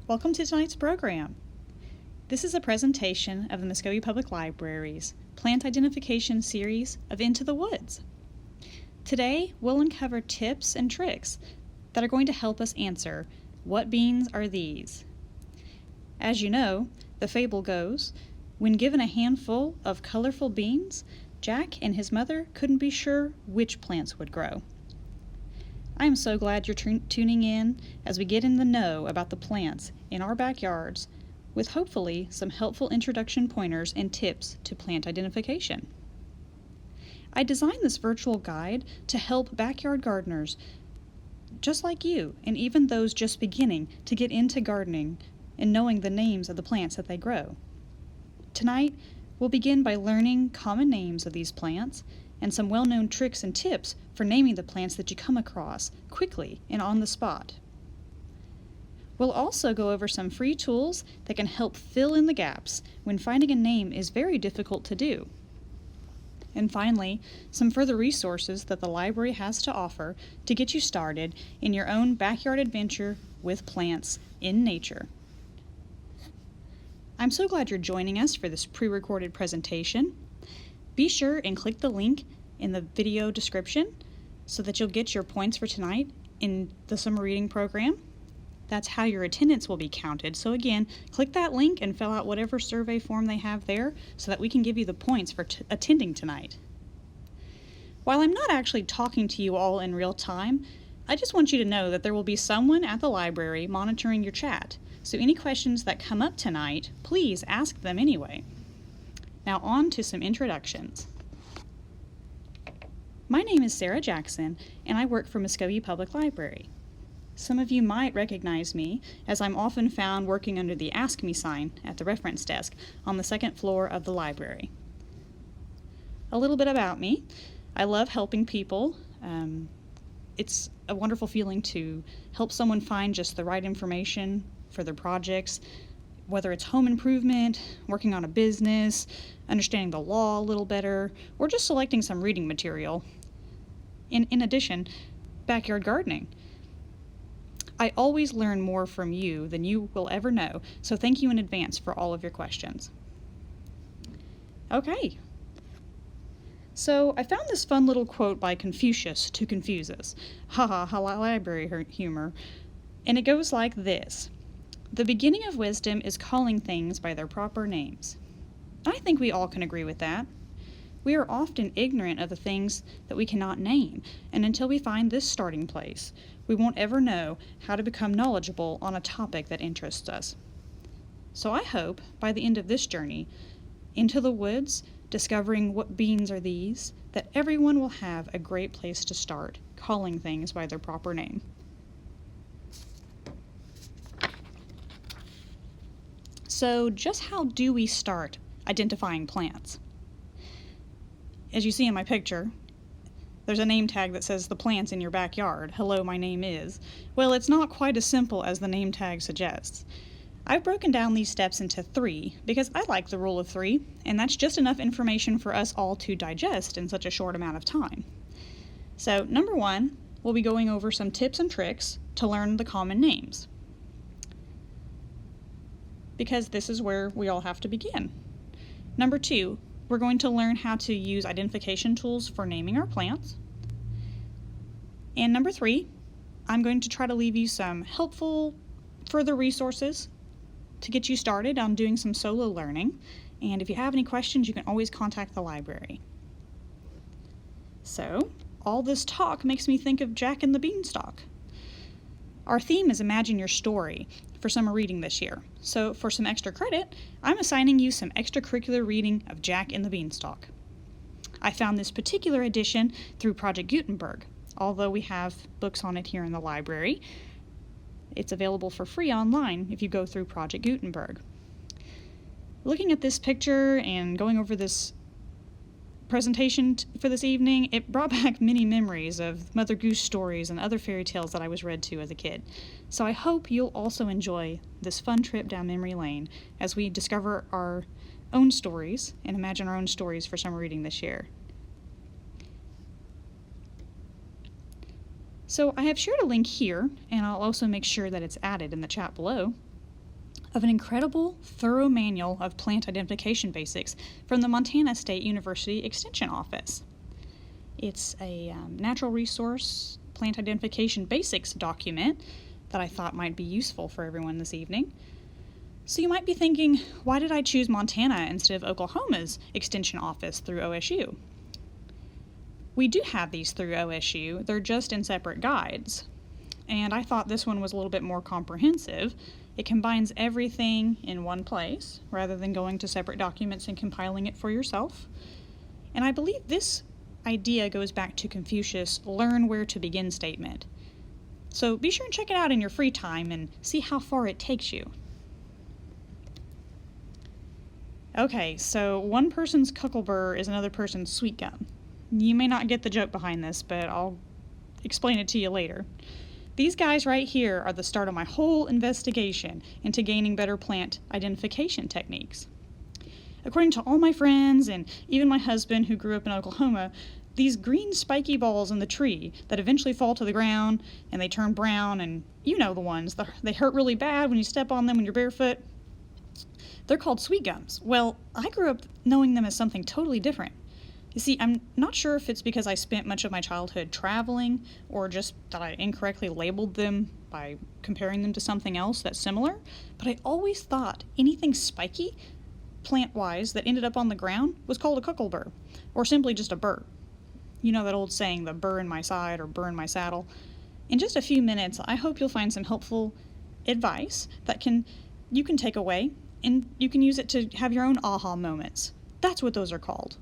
Welcome to tonight's program. This is a presentation of the Muskogee Public Library's Plant Identification Series of Into the Woods. Today, we'll uncover tips and tricks that are going to help us answer, what beans are these? As you know, the fable goes, when given a handful of colorful beans, Jack and his mother couldn't be sure which plants would grow. I am so glad you're tuning in as we get in the know about the plants in our backyards with hopefully some helpful introduction pointers and tips to plant identification. I designed this virtual guide to help backyard gardeners just like you and even those just beginning to get into gardening and knowing the names of the plants that they grow. Tonight, we'll begin by learning common names of these plants and some well-known tricks and tips for naming the plants that you come across quickly and on the spot. We'll also go over some free tools that can help fill in the gaps when finding a name is very difficult to do. And finally, some further resources that the library has to offer to get you started in your own backyard adventure with plants in nature. I'm so glad you're joining us for this pre-recorded presentation. Be sure and click the link in the video description so that you'll get your points for tonight in the summer reading program. That's how your attendance will be counted. So again, click that link and fill out whatever survey form they have there so that we can give you the points for attending tonight. While I'm not actually talking to you all in real time, I just want you to know that there will be someone at the library monitoring your chat. So any questions that come up tonight, please ask them anyway. Now on to some introductions. My name is Sarah Jackson, and I work for Muskogee Public Library. Some of you might recognize me, as I'm often found working under the Ask Me sign at the reference desk on the second floor of the library. A little bit about me. I love helping people. It's a wonderful feeling to help someone find just the right information for their projects, whether it's home improvement, working on a business, understanding the law a little better, or just selecting some reading material. In addition, backyard gardening. I always learn more from you than you will ever know, so thank you in advance for all of your questions. Okay. So I found this fun little quote by Confucius to confuse us. Ha ha, library humor. And it goes like this. The beginning of wisdom is calling things by their proper names. I think we all can agree with that. We are often ignorant of the things that we cannot name, and until we find this starting place, we won't ever know how to become knowledgeable on a topic that interests us. So I hope, by the end of this journey, into the woods, discovering what beans are these, that everyone will have a great place to start calling things by their proper name. So just how do we start identifying plants? As you see in my picture, there's a name tag that says the plants in your backyard. Hello, my name is. Well, it's not quite as simple as the name tag suggests. I've broken down these steps into 3 because I like the rule of 3, and that's just enough information for us all to digest in such a short amount of time. So, number 1, we'll be going over some tips and tricks to learn the common names, because this is where we all have to begin. Number 2, we're going to learn how to use identification tools for naming our plants. And number 3, I'm going to try to leave you some helpful further resources to get you started on doing some solo learning. And if you have any questions, you can always contact the library. So, all this talk makes me think of Jack and the Beanstalk. Our theme is Imagine Your Story for summer reading this year. So for some extra credit, I'm assigning you some extracurricular reading of Jack and the Beanstalk. I found this particular edition through Project Gutenberg. Although we have books on it here in the library, it's available for free online if you go through Project Gutenberg. Looking at this picture and going over this presentation for this evening, it brought back many memories of Mother Goose stories and other fairy tales that I was read to as a kid. So I hope you'll also enjoy this fun trip down memory lane as we discover our own stories and imagine our own stories for summer reading this year. So I have shared a link here, and I'll also make sure that it's added in the chat below. of an incredible, thorough manual of plant identification basics from the Montana State University Extension Office. It's a natural resource plant identification basics document that I thought might be useful for everyone this evening. So you might be thinking, why did I choose Montana instead of Oklahoma's Extension Office through OSU? We do have these through OSU, they're just in separate guides. And I thought this one was a little bit more comprehensive. It combines everything in one place, rather than going to separate documents and compiling it for yourself. And I believe this idea goes back to Confucius' learn where to begin statement. So be sure and check it out in your free time and see how far it takes you. Okay, so one person's cucklebur is another person's sweet gum. You may not get the joke behind this, but I'll explain it to you later. These guys right here are the start of my whole investigation into gaining better plant identification techniques. According to all my friends and even my husband who grew up in Oklahoma, these green spiky balls in the tree that eventually fall to the ground and they turn brown, and you know the ones, they hurt really bad when you step on them when you're barefoot, they're called sweet gums. Well, I grew up knowing them as something totally different. You see, I'm not sure if it's because I spent much of my childhood traveling or just that I incorrectly labeled them by comparing them to something else that's similar, but I always thought anything spiky, plant-wise, that ended up on the ground was called a cucklebur, or simply just a burr. You know that old saying, the burr in my side or burr in my saddle. In just a few minutes, I hope you'll find some helpful advice that you can take away, and you can use it to have your own aha moments. That's what those are called.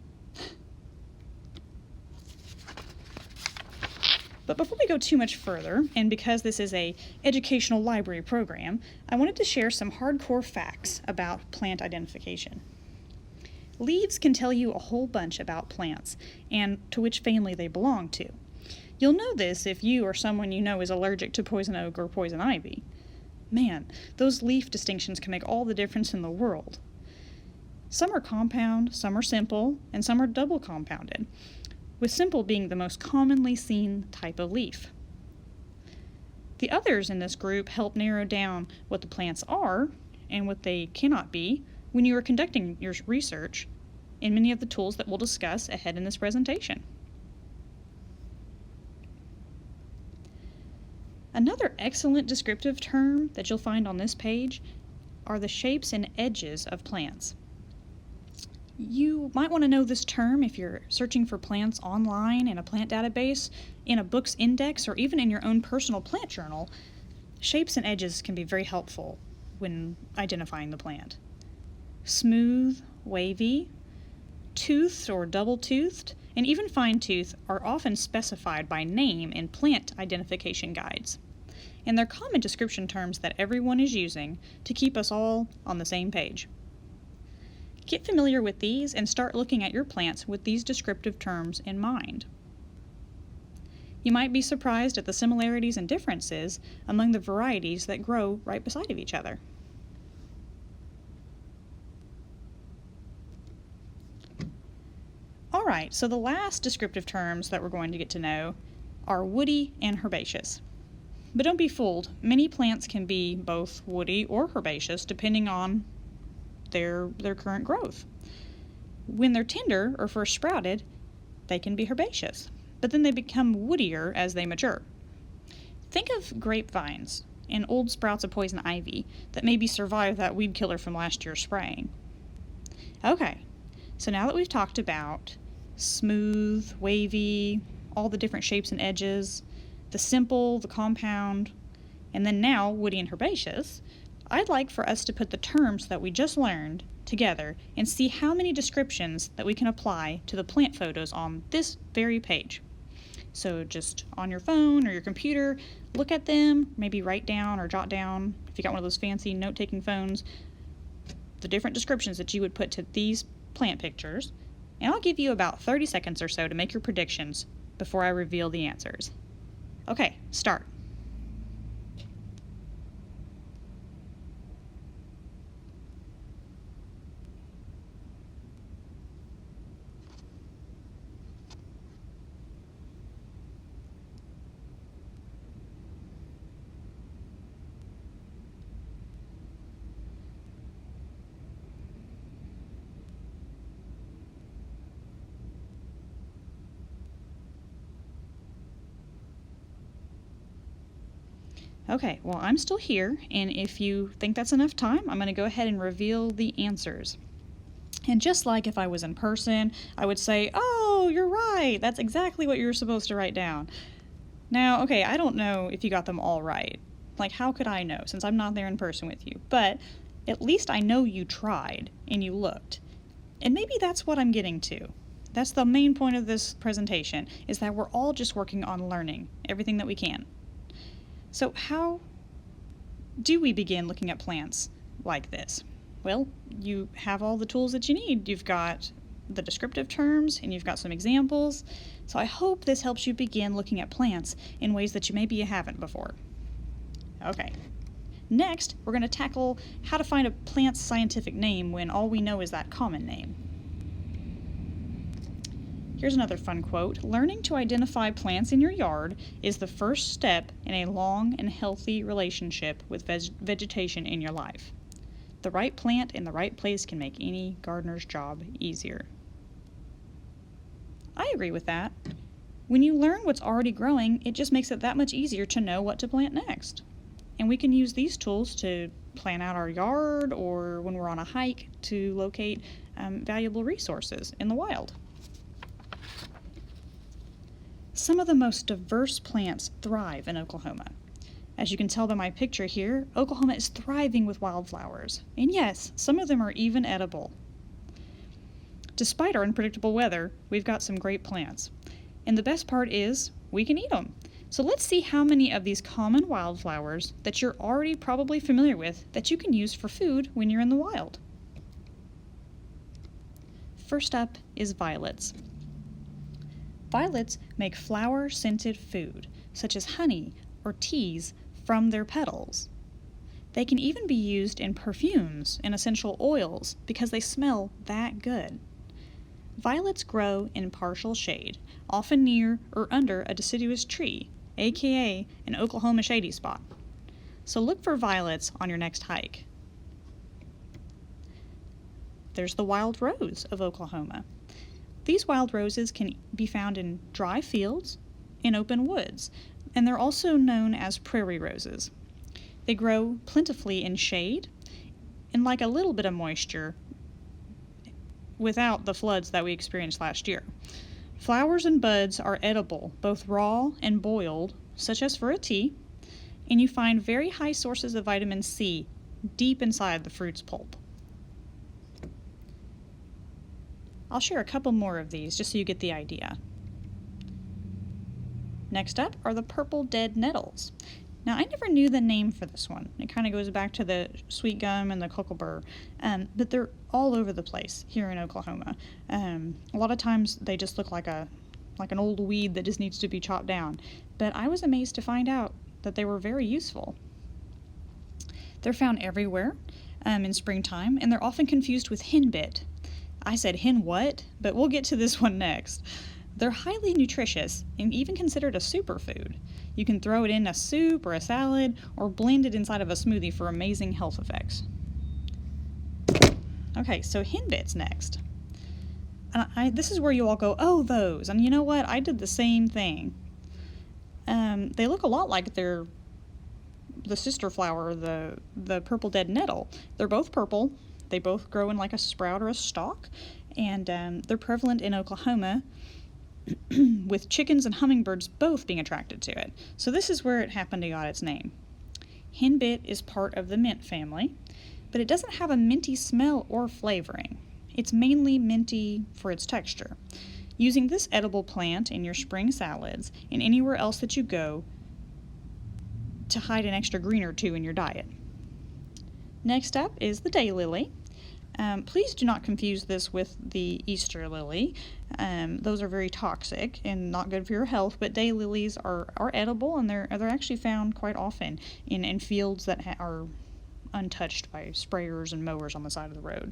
But before we go too much further, and because this is an educational library program, I wanted to share some hardcore facts about plant identification. Leaves can tell you a whole bunch about plants and to which family they belong to. You'll know this if you or someone you know is allergic to poison oak or poison ivy. Man, those leaf distinctions can make all the difference in the world. Some are compound, some are simple, and some are double compounded, with simple being the most commonly seen type of leaf. The others in this group help narrow down what the plants are and what they cannot be when you are conducting your research in many of the tools that we'll discuss ahead in this presentation. Another excellent descriptive term that you'll find on this page are the shapes and edges of plants. You might want to know this term if you're searching for plants online in a plant database, in a book's index, or even in your own personal plant journal. Shapes and edges can be very helpful when identifying the plant. Smooth, wavy, toothed or double-toothed, and even fine-toothed are often specified by name in plant identification guides. And they're common description terms that everyone is using to keep us all on the same page. Get familiar with these and start looking at your plants with these descriptive terms in mind. You might be surprised at the similarities and differences among the varieties that grow right beside of each other. Alright, so the last descriptive terms that we're going to get to know are woody and herbaceous. But don't be fooled, many plants can be both woody or herbaceous depending on their current growth. When they're tender or first sprouted, they can be herbaceous, but then they become woodier as they mature. Think of grapevines and old sprouts of poison ivy that maybe survived that weed killer from last year's spraying. Okay, so now that we've talked about smooth, wavy, all the different shapes and edges, the simple, the compound, and then now woody and herbaceous, I'd like for us to put the terms that we just learned together and see how many descriptions that we can apply to the plant photos on this very page. So just on your phone or your computer, look at them, maybe write down or jot down, if you got one of those fancy note-taking phones, the different descriptions that you would put to these plant pictures, and I'll give you about 30 seconds or so to make your predictions before I reveal the answers. Okay, start. Okay, well, I'm still here, and if you think that's enough time, I'm going to go ahead and reveal the answers. And just like if I was in person, I would say, oh, you're right, that's exactly what you're supposed to write down. Now, okay, I don't know if you got them all right. Like, how could I know, since I'm not there in person with you? But at least I know you tried, and you looked. And maybe that's what I'm getting to. That's the main point of this presentation, is that we're all just working on learning everything that we can. So how do we begin looking at plants like this? Well, you have all the tools that you need. You've got the descriptive terms and you've got some examples. So I hope this helps you begin looking at plants in ways that you maybe haven't before. Okay. Next, we're going to tackle how to find a plant's scientific name when all we know is that common name. Here's another fun quote. Learning to identify plants in your yard is the first step in a long and healthy relationship with vegetation in your life. The right plant in the right place can make any gardener's job easier. I agree with that. When you learn what's already growing, it just makes it that much easier to know what to plant next. And we can use these tools to plan out our yard or when we're on a hike to locate valuable resources in the wild. Some of the most diverse plants thrive in Oklahoma. As you can tell by my picture here, Oklahoma is thriving with wildflowers. And yes, some of them are even edible. Despite our unpredictable weather, we've got some great plants. And the best part is, we can eat them. So let's see how many of these common wildflowers that you're already probably familiar with that you can use for food when you're in the wild. First up is violets. Violets make flower-scented food, such as honey or teas, from their petals. They can even be used in perfumes and essential oils because they smell that good. Violets grow in partial shade, often near or under a deciduous tree, aka an Oklahoma shady spot. So look for violets on your next hike. There's the wild rose of Oklahoma. These wild roses can be found in dry fields and open woods, and they're also known as prairie roses. They grow plentifully in shade and like a little bit of moisture without the floods that we experienced last year. Flowers and buds are edible, both raw and boiled, such as for a tea, and you find very high sources of vitamin C deep inside the fruit's pulp. I'll share a couple more of these just so you get the idea. Next up are the purple dead nettles. Now, I never knew the name for this one. It kind of goes back to the sweet gum and the cocklebur, but they're all over the place here in Oklahoma. A lot of times they just look like an old weed that just needs to be chopped down. But I was amazed to find out that they were very useful. They're found everywhere in springtime, and they're often confused with henbit. I said hen what? But we'll get to this one next. They're highly nutritious and even considered a superfood. You can throw it in a soup or a salad or blend it inside of a smoothie for amazing health effects. Okay, so henbit's next. This is where you all go, oh, those. And you know what? I did the same thing. They look a lot like the sister flower, the purple dead nettle. They're both purple. They both grow in like a sprout or a stalk, and they're prevalent in Oklahoma with chickens and hummingbirds both being attracted to it. So this is where it happened to got its name. Henbit is part of the mint family, but it doesn't have a minty smell or flavoring. It's mainly minty for its texture. Using this edible plant in your spring salads and anywhere else that you go to hide an extra green or two in your diet. Next up is the daylily. Please do not confuse this with the Easter lily. Those are very toxic and not good for your health, but daylilies are edible, and they're actually found quite often in fields that are untouched by sprayers and mowers on the side of the road.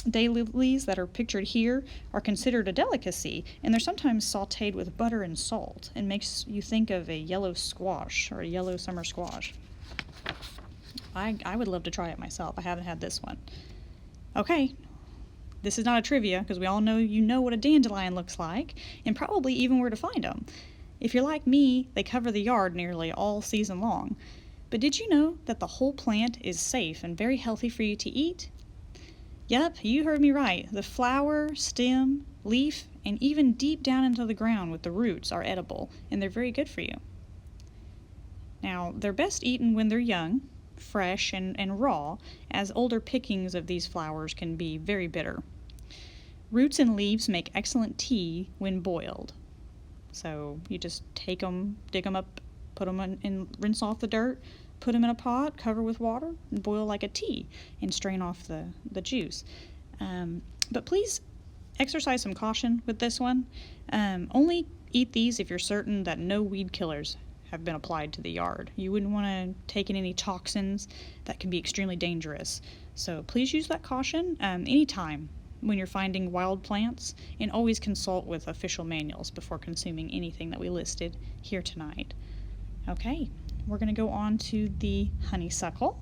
Daylilies that are pictured here are considered a delicacy, and they're sometimes sautéed with butter and salt and makes you think of a yellow squash or a yellow summer squash. I would love to try it myself. I haven't had this one. Okay, This is not a trivia, because we all know you know what a dandelion looks like, and probably even where to find them. If you're like me, they cover the yard nearly all season long. But did you know that the whole plant is safe and very healthy for you to eat? Yep, you heard me right. The flower, stem, leaf, and even deep down into the ground with the roots are edible, and they're very good for you. Now, they're best eaten when they're young, fresh, and raw, as older pickings of these flowers can be very bitter. Roots and leaves make excellent tea when boiled. So you just take them, dig them up, put them in, rinse off the dirt, put them in a pot, cover with water, and boil like a tea, and strain off the juice. But please exercise some caution with this one. Only eat these if you're certain that no weed killers have been applied to the yard. You wouldn't want to take in any toxins that can be extremely dangerous. So please use that caution anytime when you're finding wild plants, and always consult with official manuals before consuming anything that we listed here tonight. Okay, we're going to go on to the honeysuckle.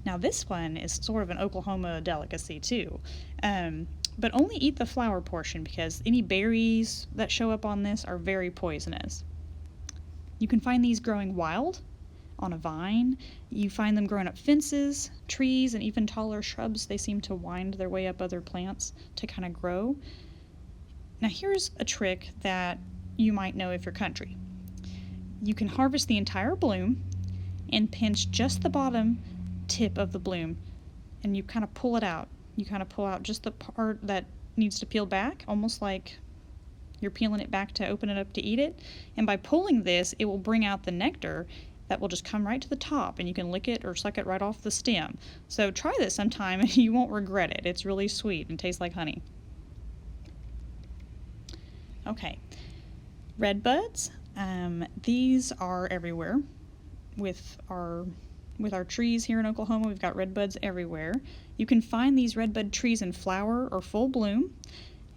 Now this one is sort of an Oklahoma delicacy too, but only eat the flower portion because any berries that show up on this are very poisonous. You can find these growing wild on a vine. You find them growing up fences, trees, and even taller shrubs. They seem to wind their way up other plants to kind of grow. Now here's a trick that you might know if you're country. You can harvest the entire bloom and pinch just the bottom tip of the bloom, and you kind of pull it out. You kind of pull out just the part that needs to peel back, almost like you're peeling it back to open it up to eat it. And by pulling this, it will bring out the nectar that will just come right to the top, and you can lick it or suck it right off the stem. So try this sometime and you won't regret it. It's really sweet and tastes like honey. Okay, red buds. These are everywhere. With our trees here in Oklahoma, we've got red buds everywhere. You can find these red bud trees in flower or full bloom,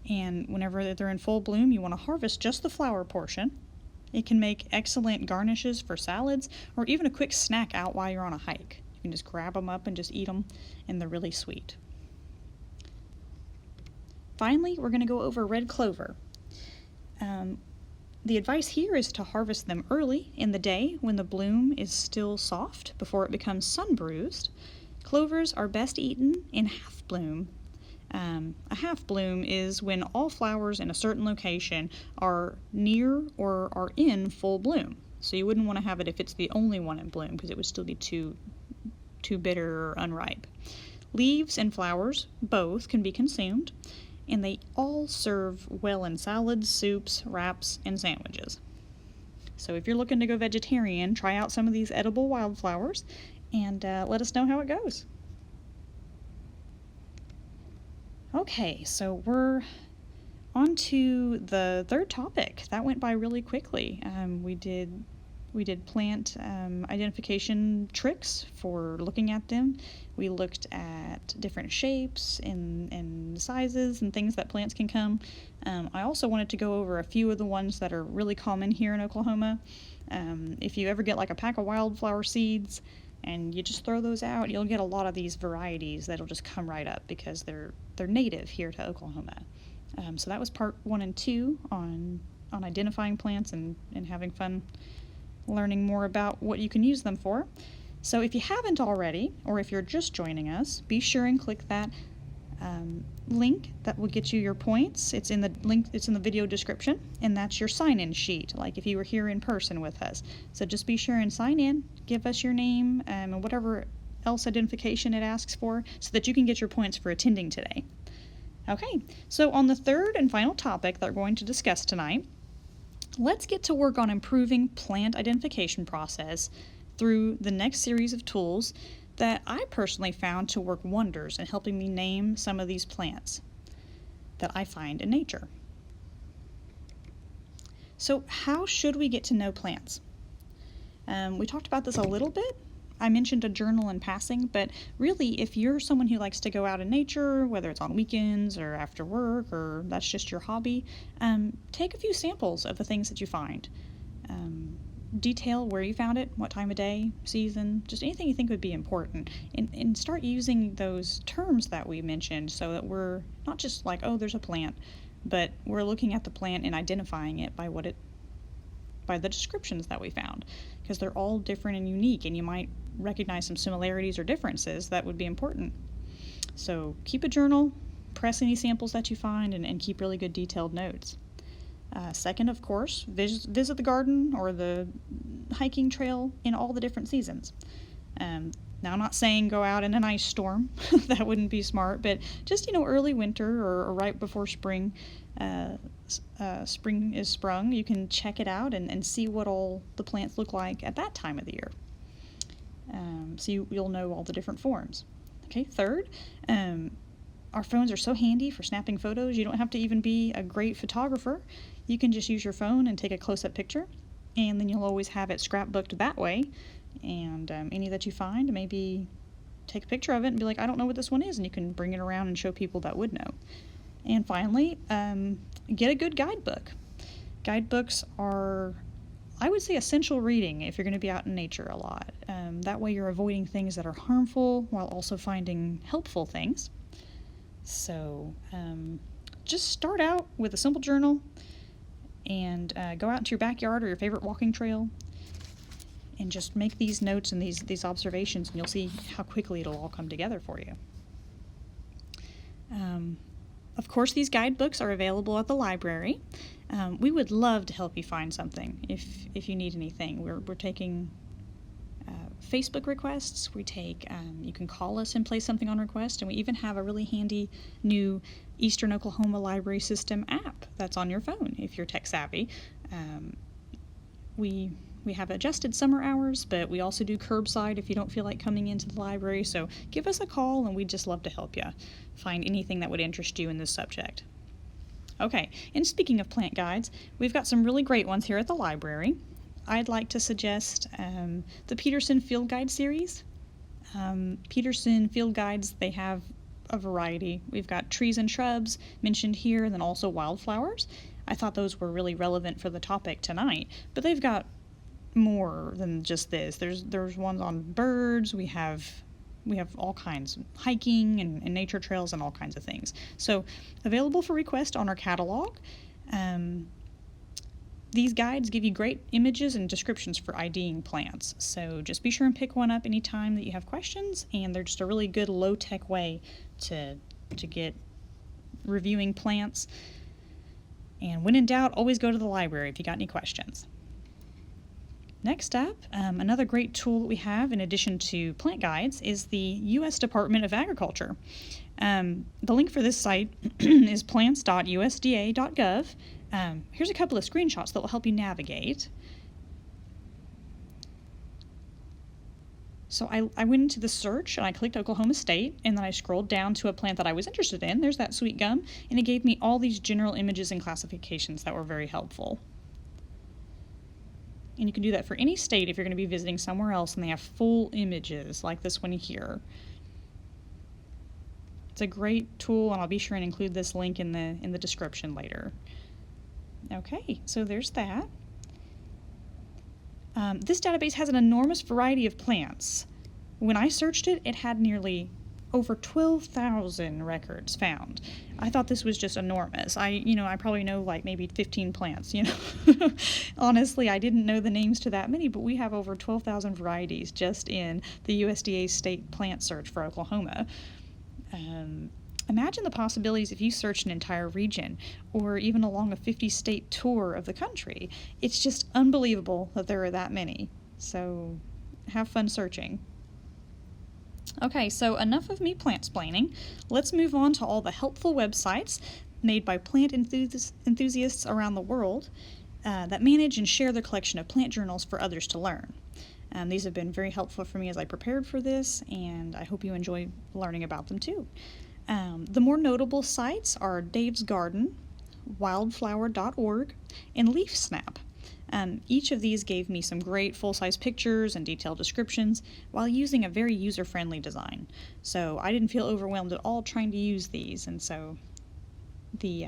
and whenever they're in full bloom, you want to harvest just the flower portion. It can make excellent garnishes for salads or even a quick snack out while you're on a hike. You can just grab them up and just eat them, and they're really sweet. Finally, we're going to go over red clover. The advice here is to harvest them early in the day when the bloom is still soft before it becomes sun-bruised. Clovers are best eaten in half bloom. A half bloom is when all flowers in a certain location are near or are in full bloom. So you wouldn't want to have it if it's the only one in bloom, because it would still be too bitter or unripe. Leaves and flowers both can be consumed, and they all serve well in salads, soups, wraps, and sandwiches. So if you're looking to go vegetarian, try out some of these edible wildflowers and let us know how it goes. Okay, so we're on to the third topic. That went by really quickly. We did plant identification tricks for looking at them. We looked at different shapes and sizes and things that plants can come. I also wanted to go over a few of the ones that are really common here in Oklahoma. If you ever get like a pack of wildflower seeds and you just throw those out, you'll get a lot of these varieties that'll just come right up because they're native here to Oklahoma. So that was part 1 and 2 on identifying plants and having fun learning more about what you can use them for. So if you haven't already, or if you're just joining us, be sure and click that link that will get you your points. It's in the video description, and that's your sign-in sheet, like if you were here in person with us. So just be sure and sign in, give us your name, and whatever else identification it asks for, so that you can get your points for attending today. Okay, so on the third and final topic that we're going to discuss tonight, let's get to work on improving plant identification process through the next series of tools that I personally found to work wonders in helping me name some of these plants that I find in nature. So how should we get to know plants? We talked about this a little bit. I mentioned a journal in passing, but really if you're someone who likes to go out in nature, whether it's on weekends or after work, or that's just your hobby, take a few samples of the things that you find. Detail where you found it, what time of day, season, just anything you think would be important, and start using those terms that we mentioned so that we're not just like, oh, there's a plant, but we're looking at the plant and identifying it by what by the descriptions that we found, because they're all different and unique, and you might recognize some similarities or differences that would be important. So keep a journal, press any samples that you find, and keep really good detailed notes. Second, of course, visit the garden or the hiking trail in all the different seasons. Now, I'm not saying go out in an ice storm. That wouldn't be smart, but just, early winter or right before spring, spring is sprung, you can check it out and see what all the plants look like at that time of the year. So you'll know all the different forms. Okay, third, our phones are so handy for snapping photos. You don't have to even be a great photographer. You can just use your phone and take a close-up picture, and then you'll always have it scrapbooked that way. And any that you find, maybe take a picture of it and be like, I don't know what this one is, and you can bring it around and show people that would know. And finally, get a good guidebook. Guidebooks are, I would say, essential reading if you're going to be out in nature a lot. That way you're avoiding things that are harmful while also finding helpful things. So just start out with a simple journal and go out into your backyard or your favorite walking trail and just make these notes and these observations, and you'll see how quickly it'll all come together for you. Of course, these guidebooks are available at the library. We would love to help you find something if you need anything. We're taking Facebook requests. We take, you can call us and place something on request, and we even have a really handy new Eastern Oklahoma Library System app that's on your phone if you're tech savvy. We have adjusted summer hours, but we also do curbside if you don't feel like coming into the library, so give us a call and we'd just love to help you find anything that would interest you in this subject. Okay, and speaking of plant guides, we've got some really great ones here at the library. I'd like to suggest the Peterson Field Guide series. Peterson Field Guides, they have a variety. We've got trees and shrubs mentioned here, and then also wildflowers. I thought those were really relevant for the topic tonight, but they've got more than just this. There's ones on birds. We have all kinds, hiking and nature trails and all kinds of things. So available for request on our catalog. These guides give you great images and descriptions for IDing plants. So just be sure and pick one up anytime that you have questions, and they're just a really good low-tech way to get reviewing plants. And when in doubt, always go to the library if you got any questions. Next up, another great tool that we have in addition to plant guides is the U.S. Department of Agriculture. The link for this site is plants.usda.gov. Here's a couple of screenshots that will help you navigate. So I went into the search and I clicked Oklahoma State, and then I scrolled down to a plant that I was interested in. There's that sweet gum, and it gave me all these general images and classifications that were very helpful. And you can do that for any state if you're going to be visiting somewhere else and they have full images like this one here. It's a great tool, and I'll be sure and include this link in the description later. Okay, so there's that. This database has an enormous variety of plants. When I searched it, it had nearly over 12,000 records found. I thought this was just enormous. I probably know like maybe 15 plants, Honestly, I didn't know the names to that many, but we have over 12,000 varieties just in the USDA state plant search for Oklahoma. Imagine the possibilities if you search an entire region or even along a 50-state tour of the country. It's just unbelievable that there are that many. So have fun searching. Okay, so enough of me plant-splaining. Let's move on to all the helpful websites made by plant enthusiasts around the world that manage and share their collection of plant journals for others to learn. These have been very helpful for me as I prepared for this, and I hope you enjoy learning about them too. The more notable sites are Dave's Garden, wildflower.org, and LeafSnap. Each of these gave me some great full-size pictures and detailed descriptions while using a very user-friendly design. So I didn't feel overwhelmed at all trying to use these, and so the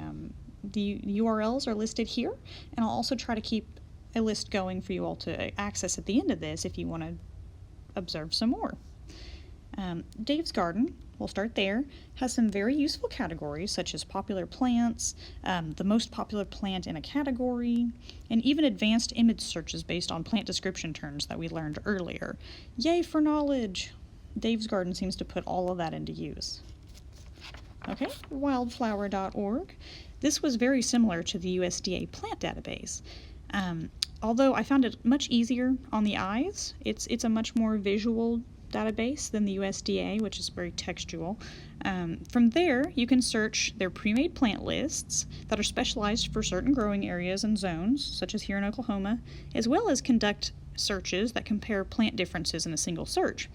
URLs are listed here, and I'll also try to keep a list going for you all to access at the end of this if you want to observe some more. Dave's Garden we'll start there, has some very useful categories such as popular plants, the most popular plant in a category, and even advanced image searches based on plant description terms that we learned earlier. Yay for knowledge! Dave's Garden seems to put all of that into use. Okay, wildflower.org. This was very similar to the USDA plant database. Although I found it much easier on the eyes, it's a much more visual database than the USDA, which is very textual. From there, you can search their pre-made plant lists that are specialized for certain growing areas and zones, such as here in Oklahoma, as well as conduct searches that compare plant differences in a single search.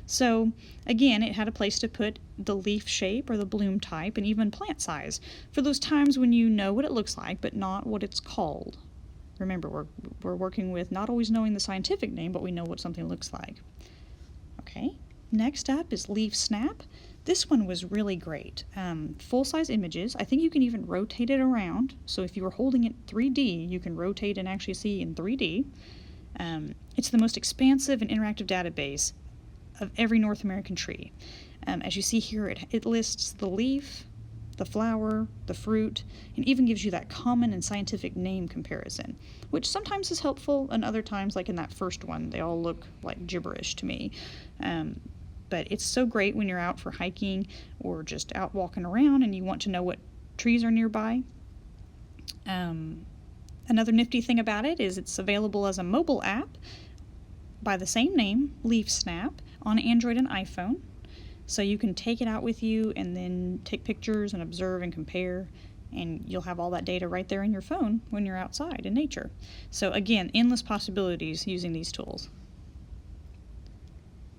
So again, it had a place to put the leaf shape or the bloom type and even plant size for those times when you know what it looks like but not what it's called. Remember, we're working with not always knowing the scientific name, but we know what something looks like. Okay, next up is Leaf Snap. This one was really great. Full-size images. I think you can even rotate it around. So if you were holding it 3D, you can rotate and actually see in 3D. It's the most expansive and interactive database of every North American tree. As you see here, it lists the leaf, the flower, the fruit, and even gives you that common and scientific name comparison, which sometimes is helpful, and other times, like in that first one, they all look like gibberish to me. But it's so great when you're out for hiking or just out walking around and you want to know what trees are nearby. Another nifty thing about it is it's available as a mobile app by the same name, Leaf Snap, on Android and iPhone. So you can take it out with you and then take pictures and observe and compare, and you'll have all that data right there in your phone when you're outside in nature. So again, endless possibilities using these tools.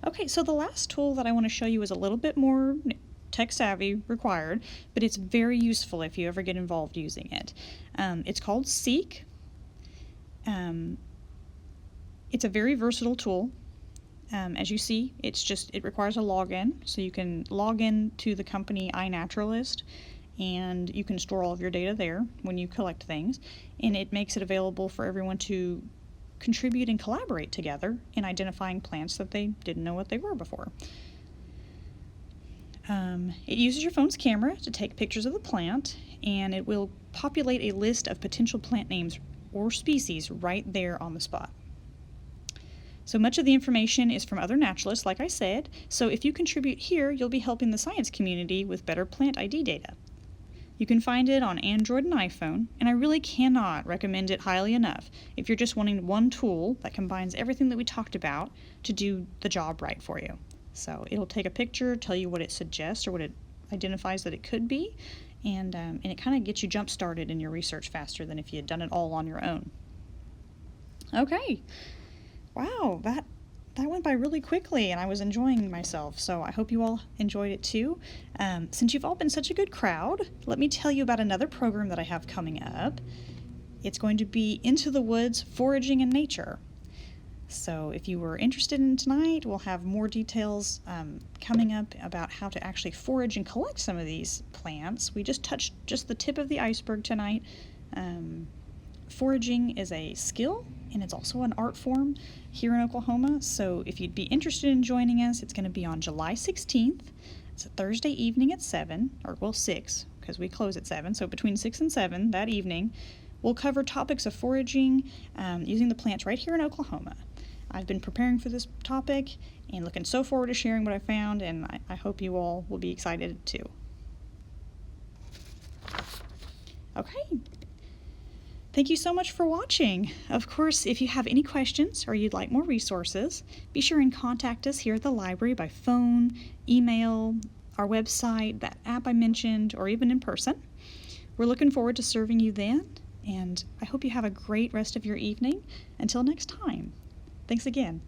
Okay, so the last tool that I want to show you is a little bit more tech savvy required, but it's very useful if you ever get involved using it. It's called Seek. It's a very versatile tool. As you see, it requires a login, so you can log in to the company iNaturalist, and you can store all of your data there when you collect things, and it makes it available for everyone to contribute and collaborate together in identifying plants that they didn't know what they were before. It uses your phone's camera to take pictures of the plant, and it will populate a list of potential plant names or species right there on the spot. So much of the information is from other naturalists, like I said, so if you contribute here, you'll be helping the science community with better plant ID data. You can find it on Android and iPhone, and I really cannot recommend it highly enough if you're just wanting one tool that combines everything that we talked about to do the job right for you. So it'll take a picture, tell you what it suggests or what it identifies that it could be, and it kind of gets you jump-started in your research faster than if you had done it all on your own. Okay. Wow, that went by really quickly, and I was enjoying myself, so I hope you all enjoyed it too. Since you've all been such a good crowd, let me tell you about another program that I have coming up. It's going to be Into the Woods, Foraging in Nature. So if you were interested in tonight, we'll have more details coming up about how to actually forage and collect some of these plants. We just touched just the tip of the iceberg tonight. Foraging is a skill, and it's also an art form here in Oklahoma, so if you'd be interested in joining us, it's going to be on July 16th. It's a Thursday evening at 7, or well 6, because we close at 7, so between 6 and 7 that evening, we'll cover topics of foraging using the plants right here in Oklahoma. I've been preparing for this topic and looking so forward to sharing what I found, and I hope you all will be excited too. Okay. Thank you so much for watching. Of course, if you have any questions or you'd like more resources, be sure and contact us here at the library by phone, email, our website, that app I mentioned, or even in person. We're looking forward to serving you then, and I hope you have a great rest of your evening. Until next time, thanks again.